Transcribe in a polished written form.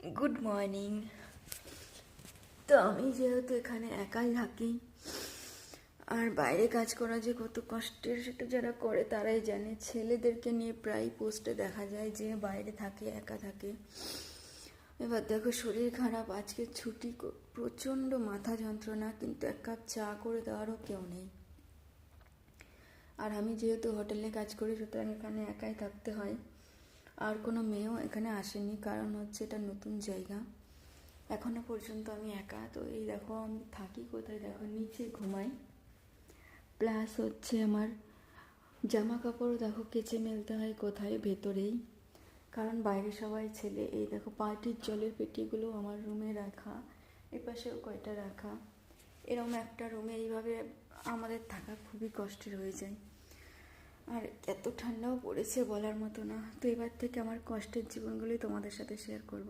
Good morning. তো আমি যেহেতু এখানে একাই থাকি, আর বাইরে কাজ করা যে কত কষ্টের সেটা যারা করে তারাই জানে। ছেলেদেরকে নিয়ে প্রায় পোস্টে দেখা যায় যে বাইরে থাকে, একা থাকে। এবার দেখো শরীর খারাপ, আজকে ছুটি, প্রচণ্ড মাথা যন্ত্রণা, কিন্তু এক কাপ চা করে দেওয়ারও কেউ নেই। আর আমি যেহেতু হোটেলে কাজ করি, সুতরাং এখানে একাই থাকতে হয়। আর কোনো মেয়েও এখানে আসেনি, কারণ হচ্ছে এটা নতুন জায়গা। এখনো পর্যন্ত আমি একা। তো এই দেখো আমি থাকি কোথায়, দেখো নিচে ঘুমাই, প্লাস হচ্ছে আমার জামা কাপড়ও দেখো কেচে মেলতে হয় কোথায়, ভেতরেই, কারণ বাইরে সবাই ছেলে। এই দেখো পার্টির জলের পেটিগুলো আমার রুমে রাখা, এপাশেও কয়টা রাখা। এরকম একটা রুমে এইভাবে আমাদের থাকা খুবই কষ্টের হয়ে যায়। আর এত ঠান্ডাও পড়েছে বলার মতো না। তো এবার থেকে আমার কষ্টের জীবনগুলোই তোমাদের সাথে শেয়ার করবো।